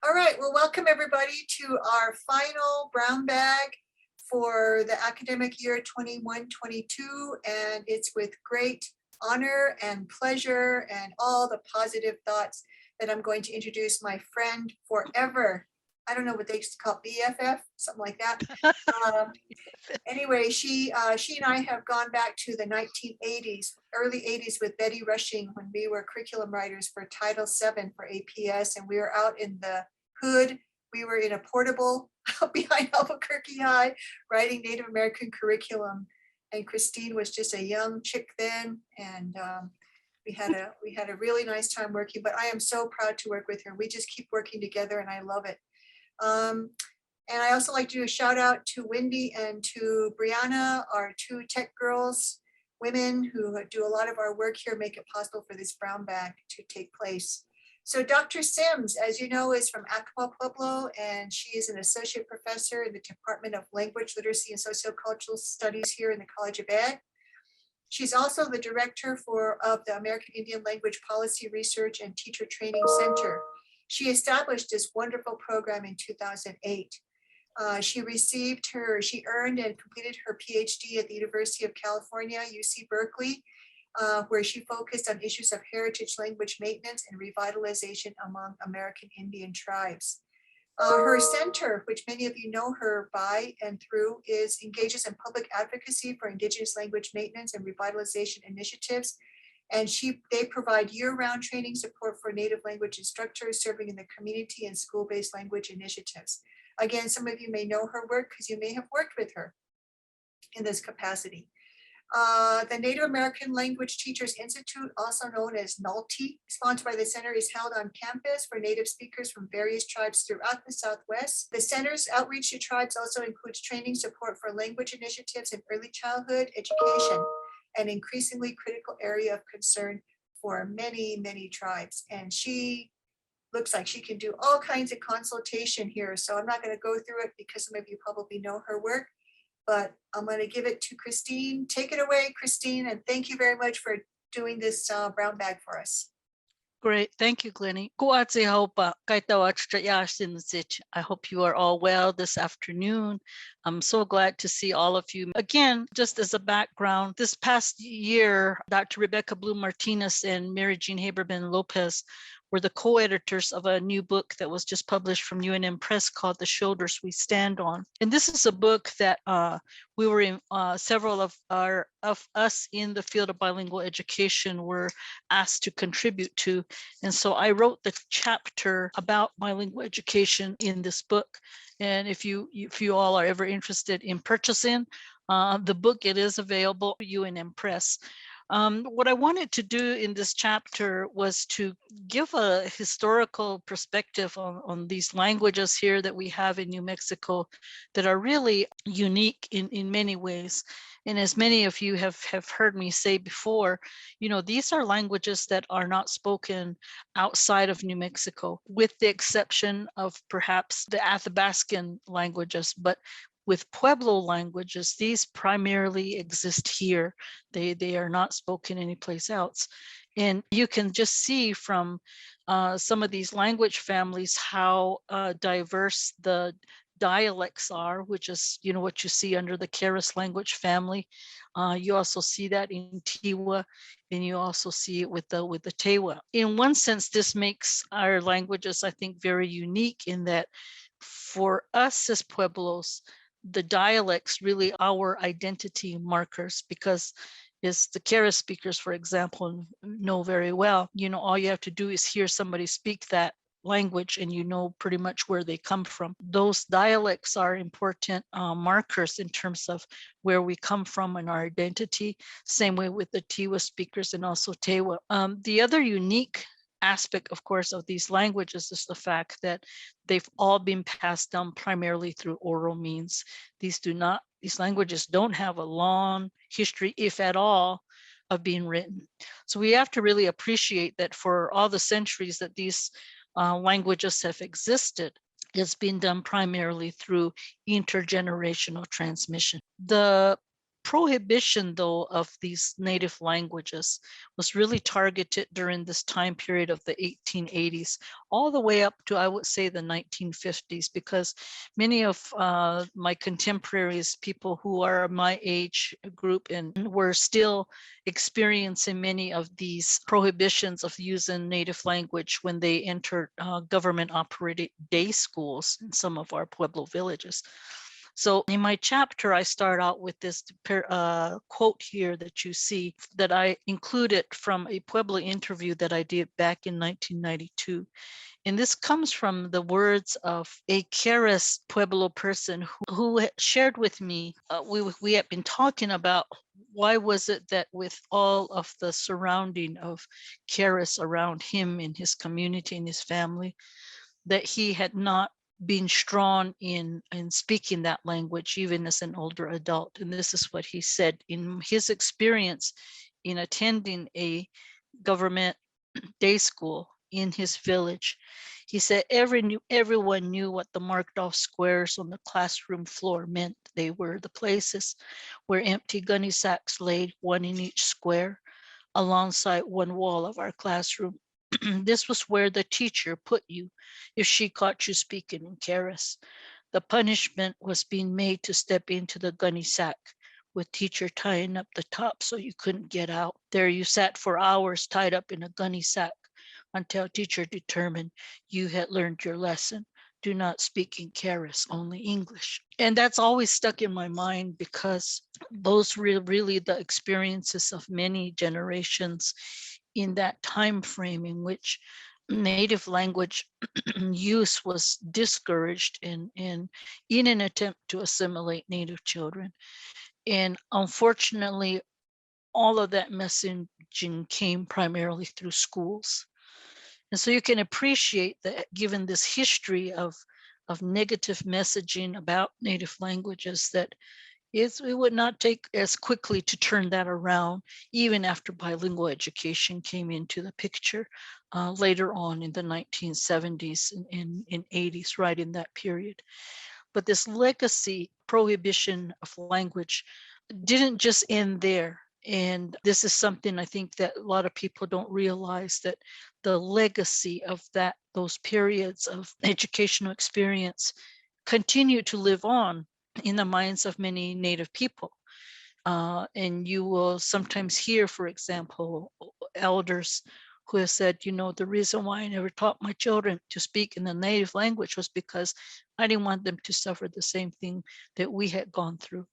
All right, well, welcome everybody to our final brown bag for the academic year 21-22, and it's with great honor and pleasure and all the positive thoughts that I'm going to introduce my friend forever. I don't know what they used to call BFF, something like that. Anyway, she and I have gone back to the 1980s, early 80s with Betty Rushing when we were curriculum writers for Title VII for APS, and we were out in the hood. We were in a portable behind Albuquerque High writing Native American curriculum. And Christine was just a young chick then, and we had a really nice time working. But I am so proud to work with her. We just keep working together, and I love it. And I also like to do a shout out to Wendy and to Brianna, our two tech girls, women who do a lot of our work here, make it possible for this brown bag to take place. So Dr. Sims, as you know, is from Acapulco, Pueblo, and she is an associate professor in the Department of Language, Literacy, and Sociocultural Studies here in the College of Ed. She's also the director of the American Indian Language Policy Research and Teacher Training Center. She established this wonderful program in 2008. She earned and completed her PhD at the University of California, UC Berkeley, where she focused on issues of heritage language maintenance and revitalization among American Indian tribes. Her center, which many of you know her by and through, engages in public advocacy for Indigenous language maintenance and revitalization initiatives. And they provide year-round training support for Native language instructors serving in the community and school-based language initiatives. Again, some of you may know her work because you may have worked with her in this capacity. The Native American Language Teachers Institute, also known as NALTI, sponsored by the center, is held on campus for Native speakers from various tribes throughout the Southwest. The center's outreach to tribes also includes training support for language initiatives in early childhood education, an increasingly critical area of concern for many, many tribes. And she looks like she can do all kinds of consultation here. So I'm not going to go through it because some of you probably know her work, but I'm going to give it to Christine. Take it away, Christine, and thank you very much for doing this brown bag for us. Great. Thank you, Glennie. I hope you are all well this afternoon. I'm so glad to see all of you. Again, just as a background, this past year, Dr. Rebecca Bloom Martinez and Mary Jean Haberman Lopez were the co-editors of a new book that was just published from UNM Press called The Shoulders We Stand On. And this is a book that we were in, several of us in the field of bilingual education were asked to contribute to. And so I wrote the chapter about bilingual education in this book. And if you all are ever interested in purchasing the book, it is available at UNM Press. What I wanted to do in this chapter was to give a historical perspective on these languages here that we have in New Mexico that are really unique in many ways. And as many of you have heard me say before, these are languages that are not spoken outside of New Mexico, with the exception of perhaps the Athabascan languages. But with Pueblo languages, these primarily exist here. They are not spoken anyplace else. And you can just see from some of these language families how diverse the dialects are, which is what you see under the Keres language family. You also see that in Tiwa, and you also see it with the Tewa. In one sense, this makes our languages, I think, very unique in that for us as Pueblos, the dialects really our identity markers, because as the Keres speakers, for example, know very well, all you have to do is hear somebody speak that language and you know pretty much where they come from. Those dialects are important markers in terms of where we come from and our identity. Same way with the Tiwa speakers and also Tewa. The other unique aspect, of course, of these languages is the fact that they've all been passed down primarily through oral means. These languages don't have a long history, if at all, of being written. So we have to really appreciate that for all the centuries that these languages have existed, it's been done primarily through intergenerational transmission. The prohibition, though, of these native languages was really targeted during this time period of the 1880s, all the way up to, I would say, the 1950s, because many of my contemporaries, people who are my age group, and were still experiencing many of these prohibitions of using native language when they entered government operated day schools in some of our Pueblo villages. So in my chapter, I start out with this quote here that you see that I included from a Pueblo interview that I did back in 1992. And this comes from the words of a Keres Pueblo person who shared with me, we had been talking about why was it that with all of the surrounding of Keres around him and his community and his family, that he had not been strong in speaking that language, even as an older adult. And this is what he said in his experience in attending a government day school in his village. He said everyone knew what the marked off squares on the classroom floor meant. They were the places where empty gunny sacks laid, one in each square, alongside one wall of our classroom. This was where the teacher put you if she caught you speaking in Keres. The punishment was being made to step into the gunny sack, with teacher tying up the top so you couldn't get out. There you sat for hours tied up in a gunny sack until teacher determined you had learned your lesson. Do not speak in Keres, only English. And that's always stuck in my mind, because those really the experiences of many generations in that time frame in which native language use was discouraged in an attempt to assimilate native children. And unfortunately, all of that messaging came primarily through schools. And so you can appreciate that, given this history of negative messaging about native languages, that it would not take as quickly to turn that around, even after bilingual education came into the picture later on in the 1970s and 80s, right in that period. But this legacy prohibition of language didn't just end there. And this is something I think that a lot of people don't realize, that the legacy of those periods of educational experience continue to live on in the minds of many Native people. And you will sometimes hear, for example, elders who have said, the reason why I never taught my children to speak in the native language was because I didn't want them to suffer the same thing that we had gone through.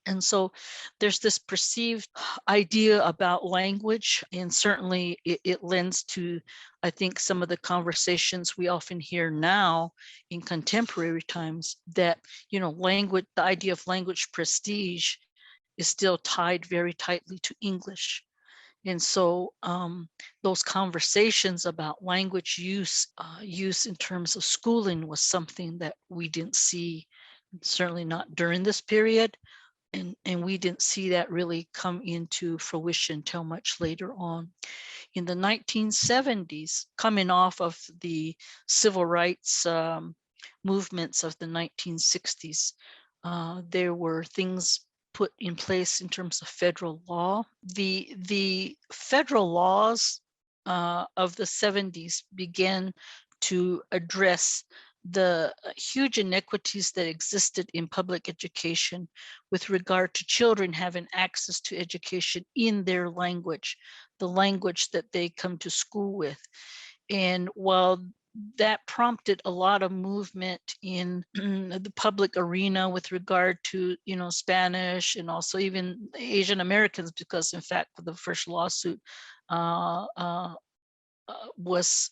And so there's this perceived idea about language, and certainly it lends to, I think, some of the conversations we often hear now in contemporary times, that, language, the idea of language prestige is still tied very tightly to English. And so those conversations about language use in terms of schooling was something that we didn't see, certainly not during this period. And we didn't see that really come into fruition till much later on. In the 1970s, coming off of the civil rights movements of the 1960s, there were things put in place in terms of federal law. The federal laws of the 70s began to address the huge inequities that existed in public education with regard to children having access to education in their language, the language that they come to school with. And while that prompted a lot of movement in the public arena with regard to, Spanish and also even Asian Americans, because in fact, the first lawsuit was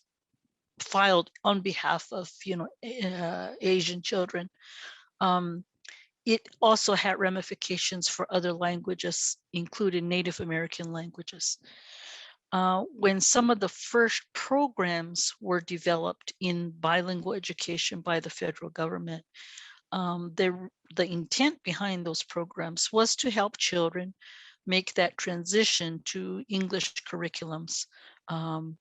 filed on behalf of, Asian children. It also had ramifications for other languages, including Native American languages. When some of the first programs were developed in bilingual education by the federal government, the intent behind those programs was to help children make that transition to English curriculums, while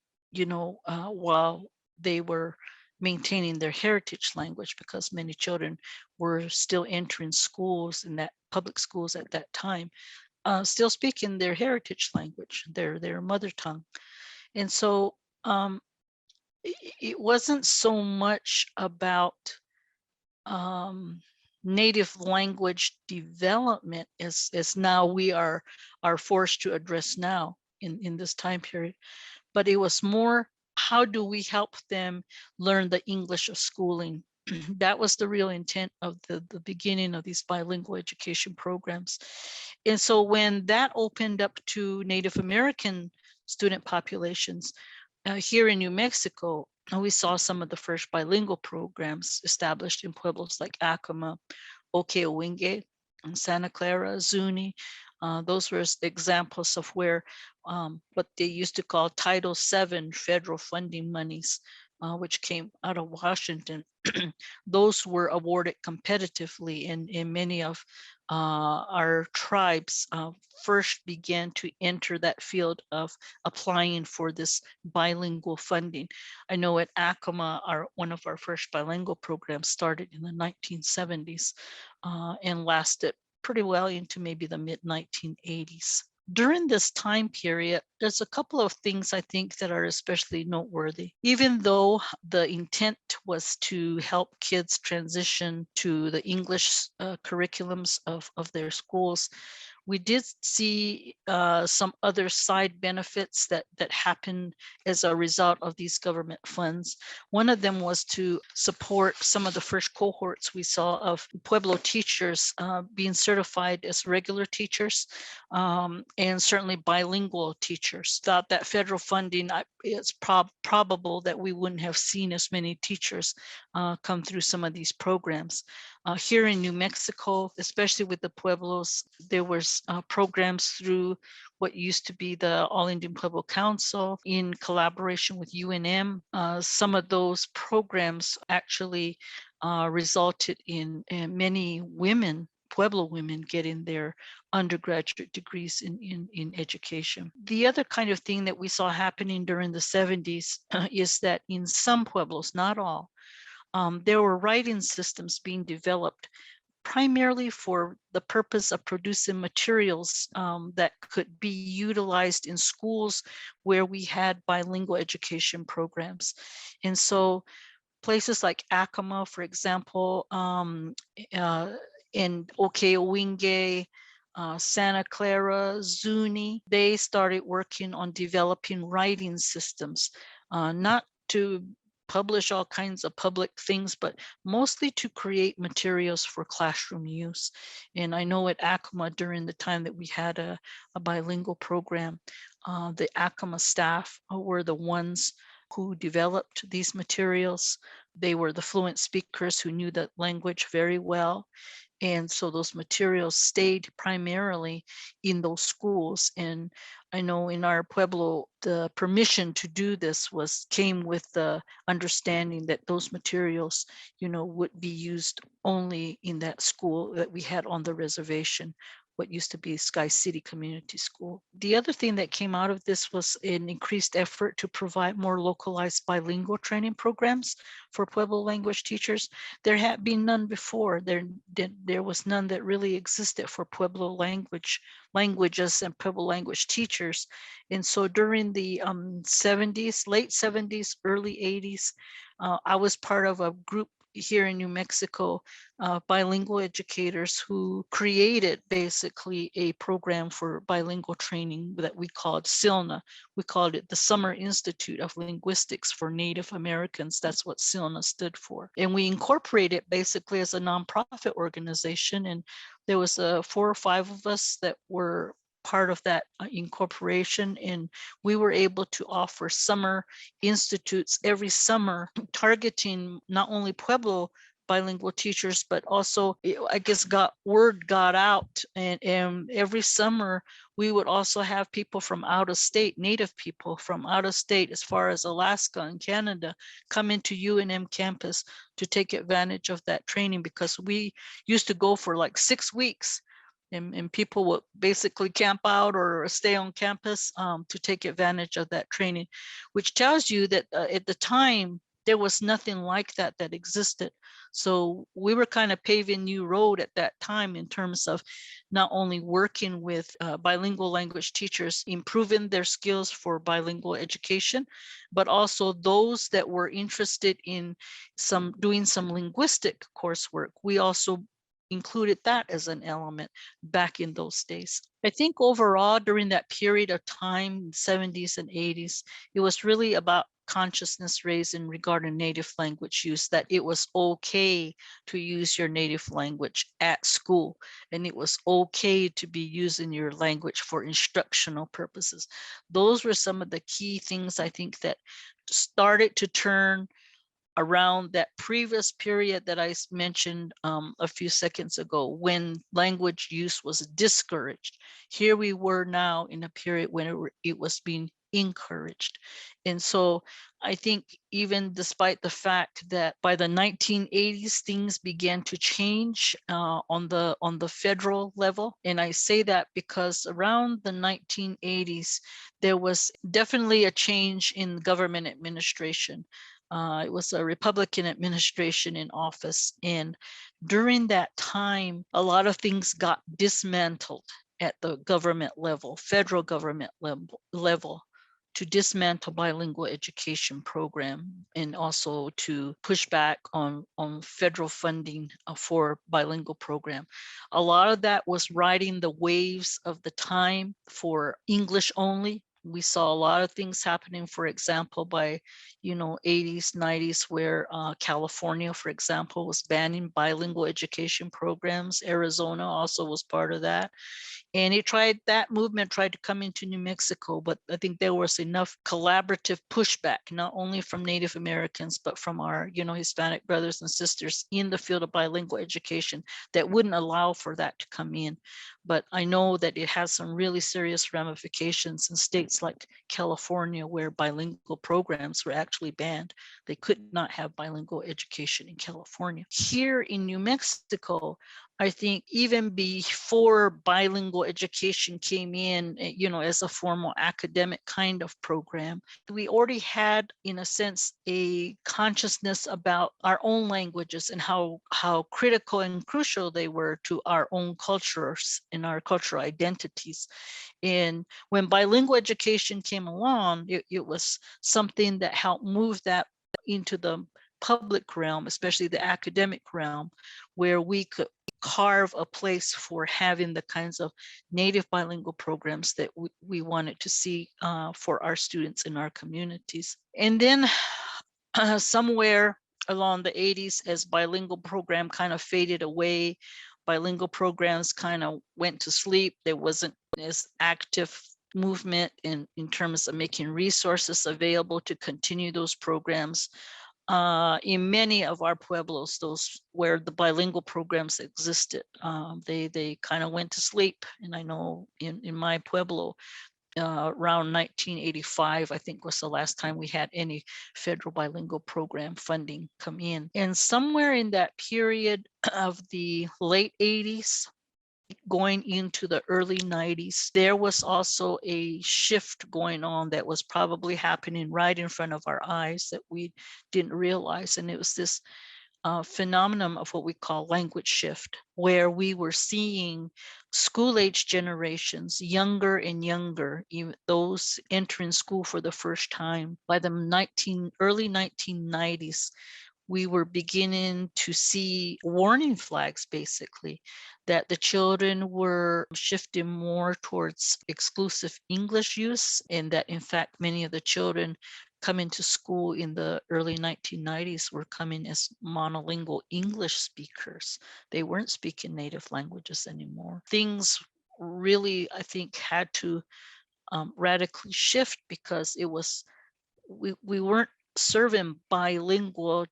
they were maintaining their heritage language, because many children were still entering schools, in that public schools at that time, still speaking their heritage language, their mother tongue. And so it wasn't so much about native language development as now we are forced to address now in this time period, but it was more, how do we help them learn the English of schooling? That was the real intent of the beginning of these bilingual education programs. And so when that opened up to Native American student populations, here in New Mexico, we saw some of the first bilingual programs established in pueblos like Acoma, Okeowinge, and Santa Clara, Zuni. Those were examples of where what they used to call Title VII federal funding monies, which came out of Washington. Those were awarded competitively, and many of our tribes first began to enter that field of applying for this bilingual funding. I know at Acoma, one of our first bilingual programs started in the 1970s and lasted pretty well into maybe the mid 1980s. During this time period, there's a couple of things I think that are especially noteworthy. Even though the intent was to help kids transition to the English curriculums of their schools, we did see some other side benefits that happened as a result of these government funds. One of them was to support some of the first cohorts we saw of Pueblo teachers being certified as regular teachers, and certainly bilingual teachers. Without that federal funding, it's probable that we wouldn't have seen as many teachers come through some of these programs. Here in New Mexico, especially with the Pueblos, there was programs through what used to be the All Indian Pueblo Council in collaboration with UNM. Some of those programs actually resulted in many women, Pueblo women, getting their undergraduate degrees in education. The other kind of thing that we saw happening during the 70s is that in some Pueblos, not all, there were writing systems being developed primarily for the purpose of producing materials that could be utilized in schools where we had bilingual education programs. And so places like Acoma, for example, in Okeowinge, Santa Clara, Zuni, they started working on developing writing systems, not to publish all kinds of public things, but mostly to create materials for classroom use. And I know at Acoma, during the time that we had a bilingual program, the Acoma staff were the ones who developed these materials. They were the fluent speakers who knew that language very well. And so those materials stayed primarily in those schools. And I know in our Pueblo, the permission to do this came with the understanding that those materials, would be used only in that school that we had on the reservation, what used to be Sky City Community School. The other thing that came out of this was an increased effort to provide more localized bilingual training programs for Pueblo language teachers. There had been none before. There was none that really existed for Pueblo languages and Pueblo language teachers. And so during the 70s, late 70s, early 80s, I was part of a group here in New Mexico, bilingual educators who created basically a program for bilingual training that we called SILNA. We called it the Summer Institute of Linguistics for Native Americans. That's what SILNA stood for. And we incorporated basically as a nonprofit organization. And there was 4 or 5 of us that were part of that incorporation, and we were able to offer summer institutes every summer, targeting not only Pueblo bilingual teachers, but also, I guess, word got out, and every summer we would also have people from out of state, native people from out of state, as far as Alaska and Canada, come into UNM campus to take advantage of that training, because we used to go for like 6 weeks. And people would basically camp out or stay on campus to take advantage of that training, which tells you that at the time, there was nothing like that that existed. So we were kind of paving new road at that time in terms of not only working with bilingual language teachers, improving their skills for bilingual education, but also those that were interested in doing some linguistic coursework. We also included that as an element back in those days. I think overall during that period of time, 70s and 80s, it was really about consciousness raised in regarding native language use, that it was okay to use your native language at school, and it was okay to be using your language for instructional purposes. Those were some of the key things I think that started to turn around that previous period that I mentioned a few seconds ago, when language use was discouraged. Here we were now in a period when it was being encouraged. And so I think even despite the fact that by the 1980s, things began to change on the federal level. And I say that because around the 1980s, there was definitely a change in government administration. It was a Republican administration in office. And during that time, a lot of things got dismantled at the government level, federal government level, to dismantle bilingual education program, and also to push back on federal funding for bilingual program. A lot of that was riding the waves of the time for English only. We saw a lot of things happening, for example, by 80s, 90s, where California, for example, was banning bilingual education programs. Arizona also was part of that. And that movement tried to come into New Mexico, but I think there was enough collaborative pushback, not only from Native Americans, but from our, Hispanic brothers and sisters in the field of bilingual education, that wouldn't allow for that to come in. But I know that it has some really serious ramifications in states like California, where bilingual programs were actually banned. They could not have bilingual education in California. Here in New Mexico, I think even before bilingual education came in, as a formal academic kind of program, we already had, in a sense, a consciousness about our own languages and how critical and crucial they were to our own cultures and our cultural identities. And when bilingual education came along, it was something that helped move that into the public realm, especially the academic realm, where we could carve a place for having the kinds of native bilingual programs that we wanted to see for our students in our communities. And then somewhere along the 80s, as bilingual program kind of faded away, bilingual programs kind of went to sleep. There wasn't as active movement in terms of making resources available to continue those programs. In many of our pueblos, those where the bilingual programs existed, they kind of went to sleep. And I know in my pueblo, around 1985, I think, was the last time we had any federal bilingual program funding come in. And somewhere in that period of the late 80s, going into the early 90s, there was also a shift going on that was probably happening right in front of our eyes that we didn't realize. And it was this phenomenon of what we call language shift, where we were seeing school-age generations, younger and younger, even those entering school for the first time. By the early 1990s, we were beginning to see warning flags, basically, that the children were shifting more towards exclusive English use, and that in fact many of the children coming to school in the early 1990s were coming as monolingual English speakers. They weren't speaking native languages anymore. Things really, I think, had to radically shift, because it was we weren't serving bilingual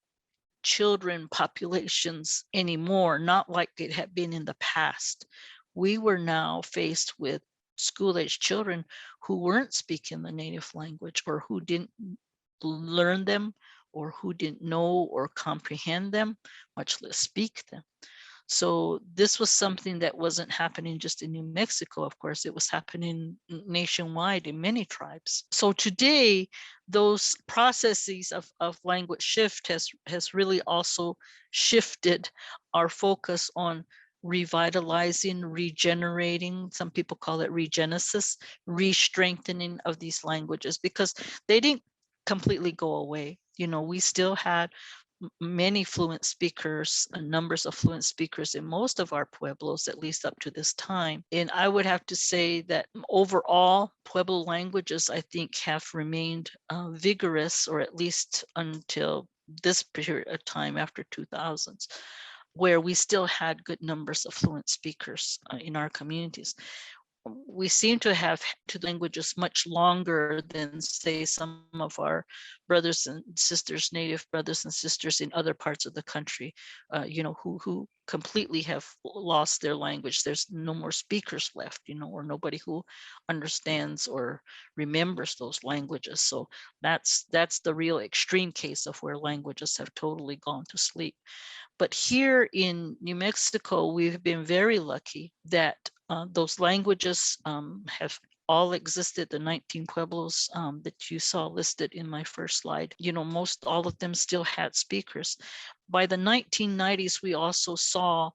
children populations anymore, not like it had been in the past. We were now faced with school-age children who weren't speaking the native language, or who didn't learn them, or who didn't know or comprehend them, much less speak them. So this was something that wasn't happening just in New Mexico. Of course, it was happening nationwide in many tribes. So today, those processes of language shift has really also shifted our focus on revitalizing, regenerating. Some people call it regenesis, re-strengthening of these languages, because they didn't completely go away. You know, we still had many fluent speakers, numbers of fluent speakers in most of our pueblos, at least up to this time. And I would have to say that overall, Pueblo languages, I think, have remained vigorous, or at least until this period of time after 2000s, where we still had good numbers of fluent speakers in our communities. We seem to have to languages much longer than, say, some of our brothers and sisters, native brothers and sisters in other parts of the country, you know, who completely have lost their language. There's no more speakers left, you know, or nobody who understands or remembers those languages. So that's the real extreme case of where languages have totally gone to sleep. But here in New Mexico, we've been very lucky that those languages have all existed, the 19 pueblos that you saw listed in my first slide. You know, most all of them still had speakers. By the 1990s, we also saw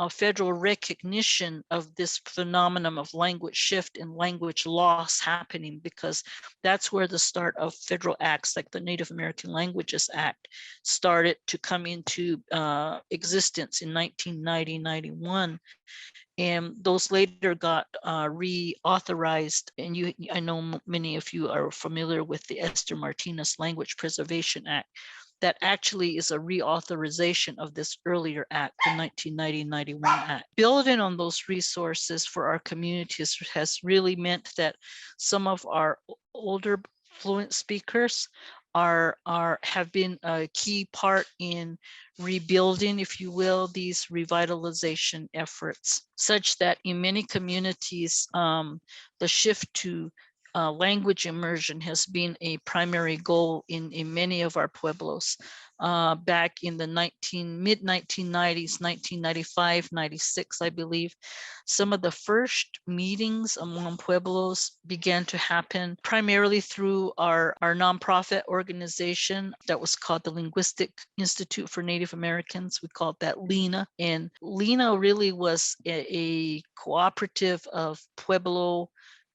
a federal recognition of this phenomenon of language shift and language loss happening, because that's where the start of federal acts like the Native American Languages Act started to come into existence in 1990-91. And those later got reauthorized. And I know many of you are familiar with the Esther Martinez Language Preservation Act. That actually is a reauthorization of this earlier act, the 1990-91 Act. Building on those resources for our communities has really meant that some of our older fluent speakers have been a key part in rebuilding, if you will, these revitalization efforts, such that in many communities, the shift to language immersion has been a primary goal in many of our pueblos. Back in the mid 1990s, 1995, 96, I believe, some of the first meetings among pueblos began to happen primarily through our nonprofit organization that was called the Linguistic Institute for Native Americans. We called that LINA. And LINA really was a cooperative of Pueblo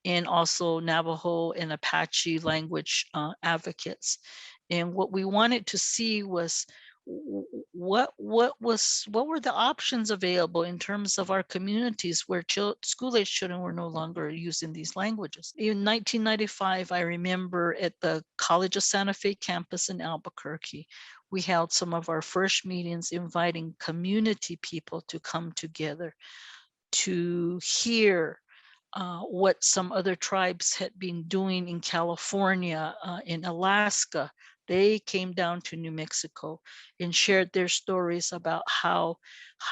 and also Navajo and Apache language advocates. And what we wanted to see was what were the options available in terms of our communities where school-age children were no longer using these languages. In 1995, I remember at the College of Santa Fe campus in Albuquerque, we held some of our first meetings inviting community people to come together to hear what some other tribes had been doing in California, in Alaska. They came down to New Mexico and shared their stories about how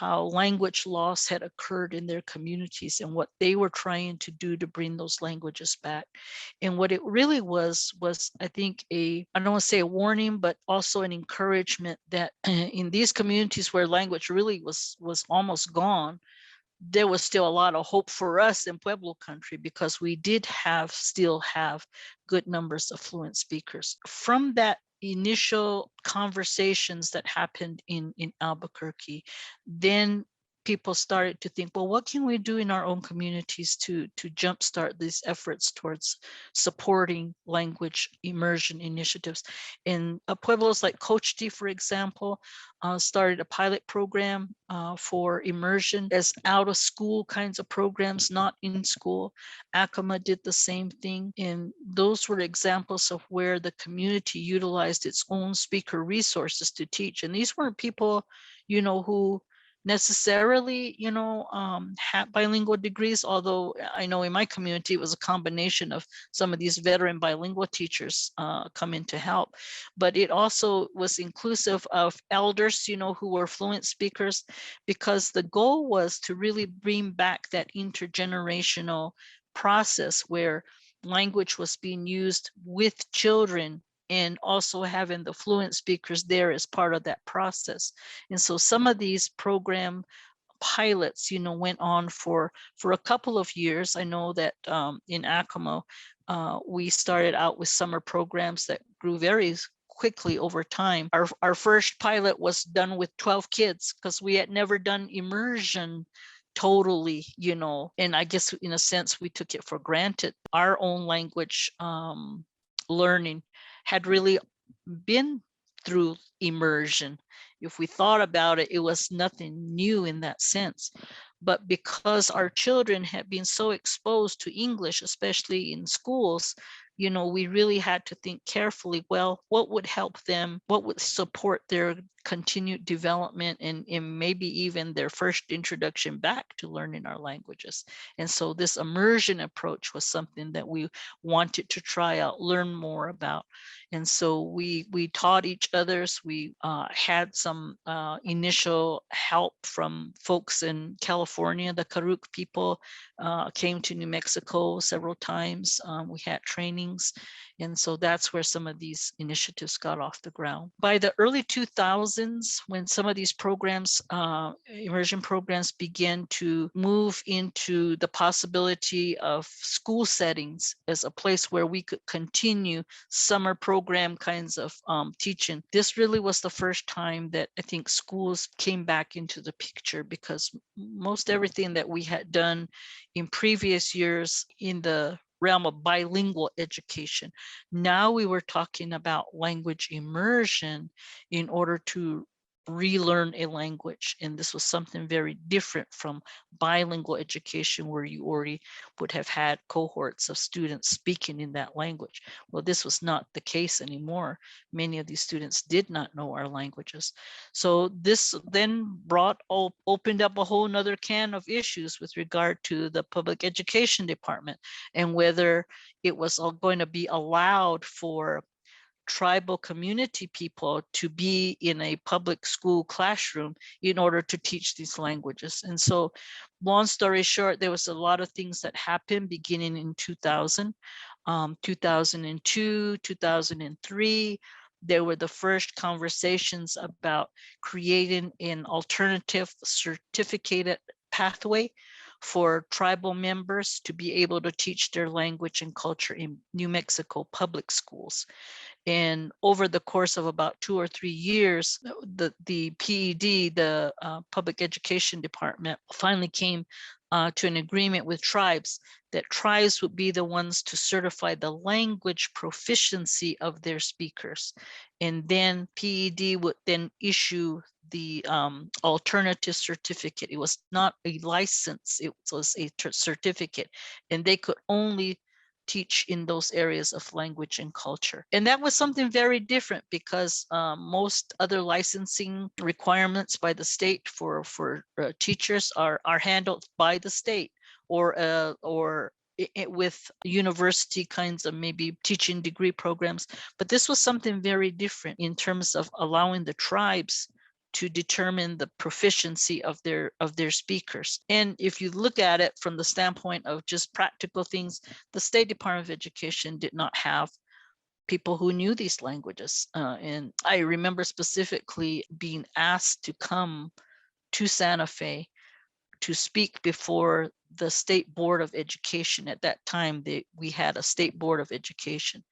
language loss had occurred in their communities and what they were trying to do to bring those languages back. And what it really was I think I don't want to say a warning, but also an encouragement that in these communities where language really was almost gone, there was still a lot of hope for us in Pueblo country, because we did still have good numbers of fluent speakers. From that initial conversations that happened in Albuquerque, then people started to think, well, what can we do in our own communities to jumpstart these efforts towards supporting language immersion initiatives? In pueblos like Cochiti, for example, started a pilot program for immersion as out of school kinds of programs, not in school. Acoma did the same thing. And those were examples of where the community utilized its own speaker resources to teach. And these weren't people, you know, who necessarily, you know, had bilingual degrees, although I know in my community it was a combination of some of these veteran bilingual teachers coming to help. But it also was inclusive of elders, you know, who were fluent speakers, because the goal was to really bring back that intergenerational process where language was being used with children and also having the fluent speakers there as part of that process. And so some of these program pilots, went on for a couple of years. I know that in Acoma, we started out with summer programs that grew very quickly over time. Our first pilot was done with 12 kids because we had never done immersion totally, and I guess in a sense we took it for granted. Our own language learning had really been through immersion. If we thought about it, it was nothing new in that sense. But because our children had been so exposed to English, especially in schools, we really had to think carefully, well, what would help them? What would support their continued development and maybe even their first introduction back to learning our languages? And so this immersion approach was something that we wanted to try out, learn more about. And so we taught each others. We had some initial help from folks in California. The Karuk people came to New Mexico several times. We had trainings. And so that's where some of these initiatives got off the ground. By the early 2000s, when some of these programs, immersion programs, began to move into the possibility of school settings as a place where we could continue summer program kinds of teaching, this really was the first time that I think schools came back into the picture, because most everything that we had done in previous years in the realm of bilingual education, now we were talking about language immersion in order to relearn a language. And this was something very different from bilingual education, where you already would have had cohorts of students speaking in that language. Well, this was not the case anymore. Many of these students did not know our languages. So this then opened up a whole nother can of issues with regard to the public education department, and whether it was all going to be allowed for tribal community people to be in a public school classroom in order to teach these languages. And so, long story short, there was a lot of things that happened beginning in 2000, 2002, 2003. There were the first conversations about creating an alternative certificated pathway for tribal members to be able to teach their language and culture in New Mexico public schools. And over the course of about 2 or 3 years, the PED, the Public Education Department, finally came to an agreement with tribes that tribes would be the ones to certify the language proficiency of their speakers. And then PED would then issue the alternative certificate. It was not a license, it was a certificate, and they could only teach in those areas of language and culture. And that was something very different, because most other licensing requirements by the state for teachers are handled by the state, or with university kinds of maybe teaching degree programs. But this was something very different in terms of allowing the tribes to determine the proficiency of their speakers. And if you look at it from the standpoint of just practical things, the State Department of Education did not have people who knew these languages. And I remember specifically being asked to come to Santa Fe to speak before the State Board of Education. At that time, we had a State Board of Education.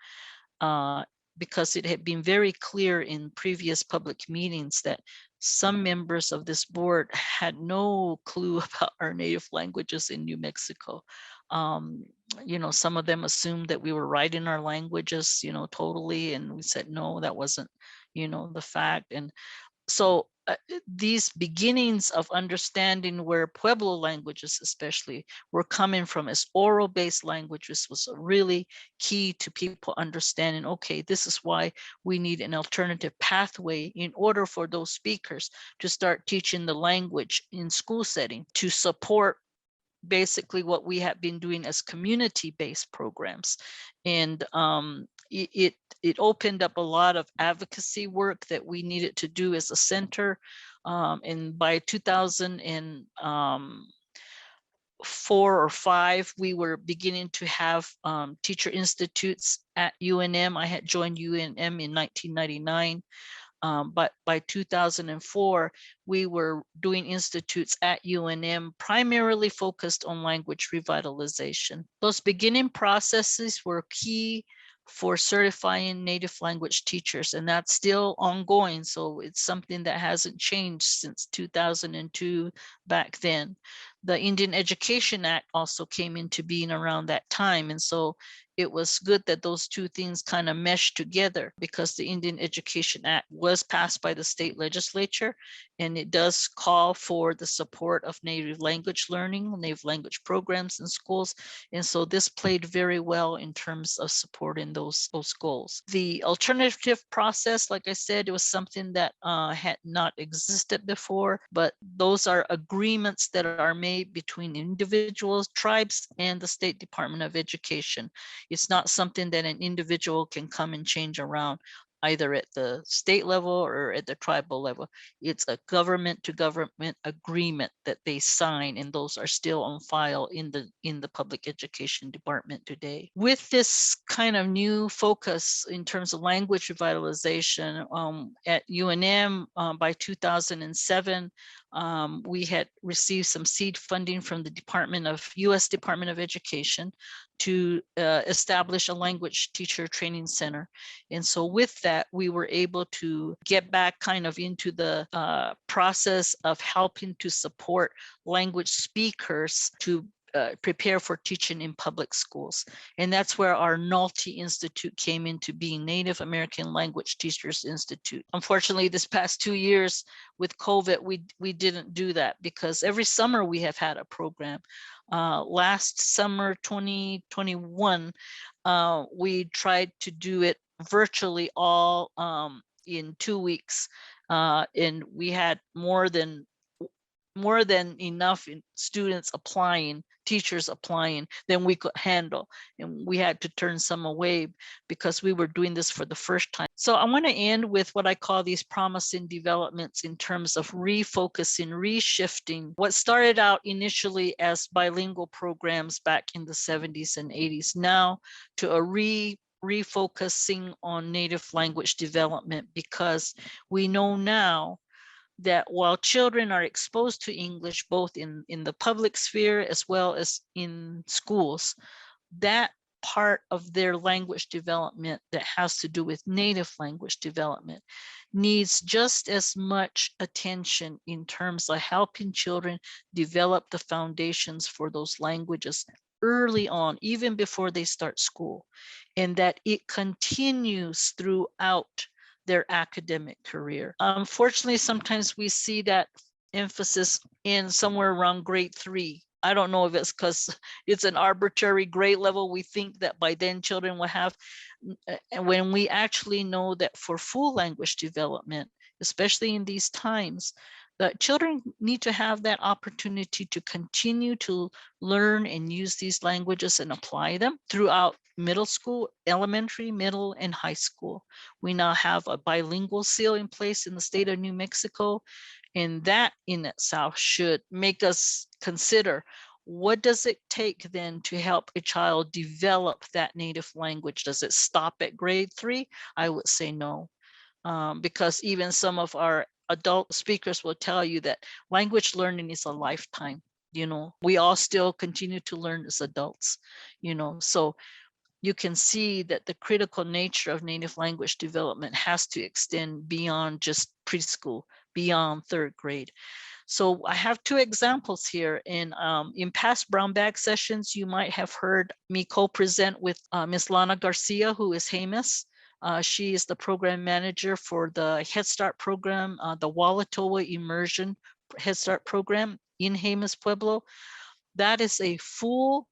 Because it had been very clear in previous public meetings that some members of this board had no clue about our native languages in New Mexico. Some of them assumed that we were writing our languages, totally. And we said, no, that wasn't, the fact. And so these beginnings of understanding where Pueblo languages especially were coming from as oral-based languages was really key to people understanding, okay, this is why we need an alternative pathway in order for those speakers to start teaching the language in school setting to support basically what we have been doing as community-based programs. And it opened up a lot of advocacy work that we needed to do as a center. And by 2004 or 5, we were beginning to have teacher institutes at UNM. I had joined UNM in 1999. But by 2004, we were doing institutes at UNM primarily focused on language revitalization. Those beginning processes were key for certifying native language teachers, and that's still ongoing. So it's something that hasn't changed since 2002 back then. The Indian Education Act also came into being around that time. And so it was good that those two things kind of meshed together, because the Indian Education Act was passed by the state legislature, and it does call for the support of native language learning, native language programs in schools. And so this played very well in terms of supporting those goals. The alternative process, like I said, it was something that had not existed before, but those are agreements that are made between individuals, tribes, and the State Department of Education. It's not something that an individual can come and change around, either at the state level or at the tribal level. It's a government to government agreement that they sign, and those are still on file in the public education department today. With this kind of new focus in terms of language revitalization at UNM, by 2007, we had received some seed funding from the U.S. Department of Education to establish a language teacher training center. And so with that, we were able to get back kind of into the process of helping to support language speakers to prepare for teaching in public schools. And that's where our NALTI Institute came into being, Native American Language Teachers Institute. Unfortunately, this past 2 years with COVID, we didn't do that, because every summer we have had a program. Last summer, 2021, we tried to do it virtually all in 2 weeks. And we had more than enough students applying, teachers applying, than we could handle. And we had to turn some away because we were doing this for the first time. So I want to end with what I call these promising developments in terms of refocusing, reshifting what started out initially as bilingual programs back in the 70s and 80s, now to a refocusing on native language development, because we know now that while children are exposed to English, both in the public sphere as well as in schools, that part of their language development that has to do with native language development needs just as much attention in terms of helping children develop the foundations for those languages early on, even before they start school, and that it continues throughout their academic career. Unfortunately, sometimes we see that emphasis in somewhere around grade 3. I don't know if it's because it's an arbitrary grade level. We think that by then children will have, and when we actually know that for full language development, especially in these times, that children need to have that opportunity to continue to learn and use these languages and apply them throughout middle school, elementary, middle, and high school. We now have a bilingual seal in place in the state of New Mexico, and that in itself should make us consider, what does it take then to help a child develop that native language? Does it stop at grade 3? I would say no, because even some of our adult speakers will tell you that language learning is a lifetime. We all still continue to learn as adults, so you can see that the critical nature of native language development has to extend beyond just preschool, beyond 3rd grade. So I have 2 examples here. In past brown bag sessions, you might have heard me co-present with Ms. Lana Garcia, who is Jemez. She is the program manager for the Head Start program, the Walatowa Immersion Head Start program in Jemez, Pueblo. That is a full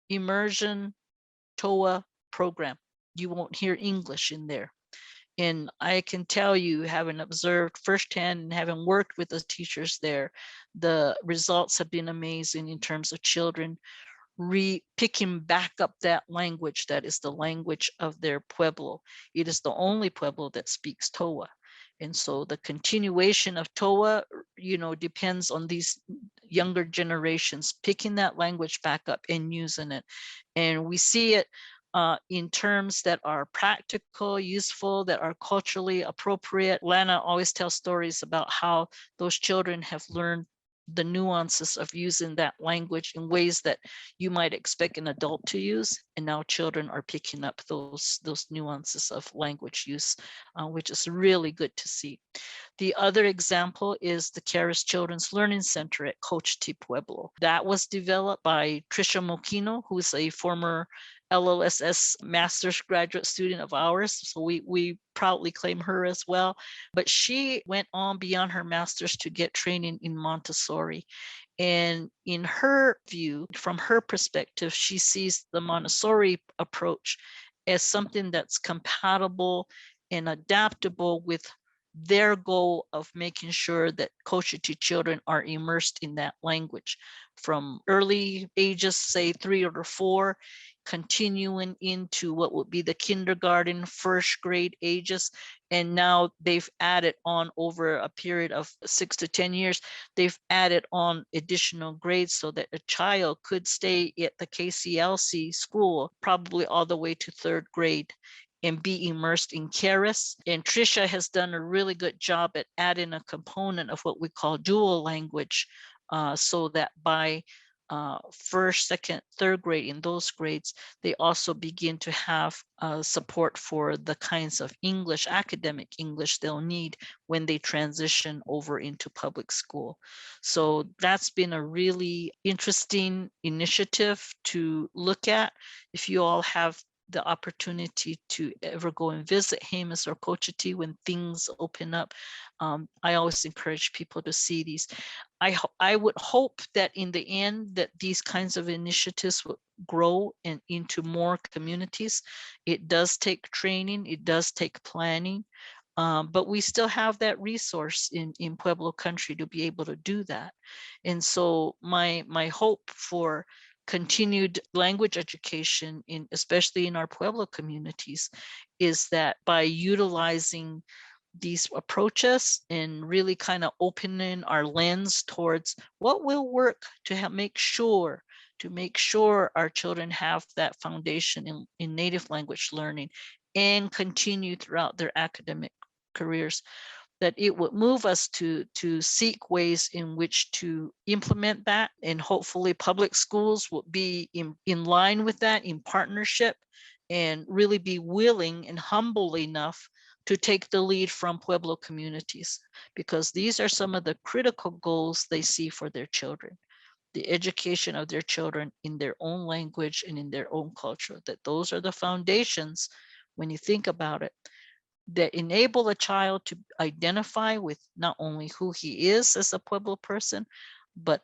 immersion TOA program. You won't hear English in there. And I can tell you, having observed firsthand and having worked with the teachers there, the results have been amazing in terms of children picking back up that language that is the language of their Pueblo. It is the only Pueblo that speaks TOA. And so the continuation of TOA, depends on these younger generations picking that language back up and using it. And we see it in terms that are practical, useful, that are culturally appropriate. Lana always tells stories about how those children have learned the nuances of using that language in ways that you might expect an adult to use. And now children are picking up those nuances of language use, which is really good to see. The other example is the Caris Children's Learning Center at Coach T Pueblo. That was developed by Trisha Moquino, who is a former LLSS master's graduate student of ours. So we proudly claim her as well. But she went on beyond her master's to get training in Montessori. And in her view, from her perspective, she sees the Montessori approach as something that's compatible and adaptable with their goal of making sure that Cochiti children are immersed in that language from early ages, say 3 or 4, continuing into what would be the kindergarten, first grade ages. And now they've added on over a period of 6 to 10 years, they've added on additional grades so that a child could stay at the KCLC school probably all the way to 3rd grade and be immersed in Caris. And Trisha has done a really good job at adding a component of what we call dual language, so that by 1st, 2nd, 3rd grade, in those grades, they also begin to have support for the kinds of English, academic English they'll need when they transition over into public school. So that's been a really interesting initiative to look at. If you all have the opportunity to ever go and visit Jemez or Cochiti when things open up, I always encourage people to see these. I would hope that in the end that these kinds of initiatives will grow into more communities. It does take training, it does take planning, but we still have that resource in Pueblo country to be able to do that. And so my hope for continued language education, especially in our Pueblo communities, is that by utilizing these approaches and really kind of opening our lens towards what will work to make sure our children have that foundation in native language learning and continue throughout their academic careers, that it would move us to seek ways in which to implement that. And hopefully public schools will be in line with that, in partnership, and really be willing and humble enough to take the lead from Pueblo communities, because these are some of the critical goals they see for their children. The education of their children in their own language and in their own culture, that those are the foundations, when you think about it, that enable a child to identify with not only who he is as a Pueblo person, but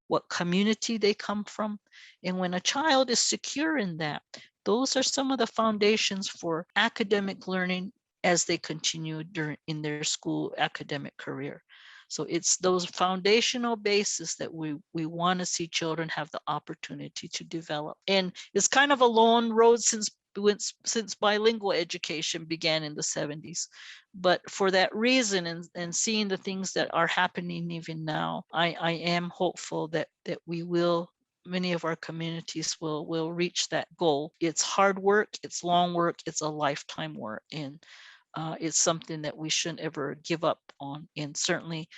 what community they come from. And when a child is secure in that, those are some of the foundations for academic learning as they continue in their school academic career. So it's those foundational bases that we want to see children have the opportunity to develop. And it's kind of a long road since bilingual education began in the 70s. But for that reason, and seeing the things that are happening even now, I am hopeful that we will, many of our communities will reach that goal. It's hard work, it's long work, it's a lifetime work, and it's something that we shouldn't ever give up on. And certainly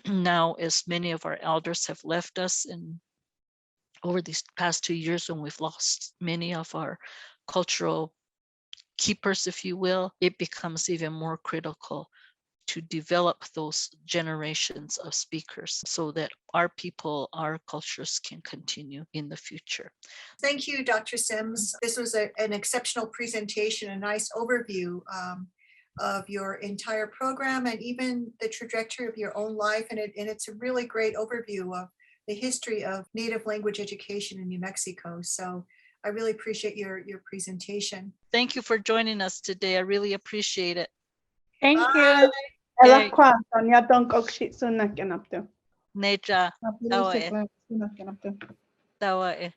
now, as many of our elders have left us, and over these past 2 years when we've lost many of our cultural keepers, if you will, it becomes even more critical to develop those generations of speakers so that our people, our cultures can continue in the future. Thank you, Dr. Sims. This was an exceptional presentation, a nice overview of your entire program and even the trajectory of your own life. And it's a really great overview of the history of Native language education in New Mexico. So I really appreciate your presentation. Thank you for joining us today. I really appreciate it. Thank Bye. you. Okay. Neja, Neja, tawa eh.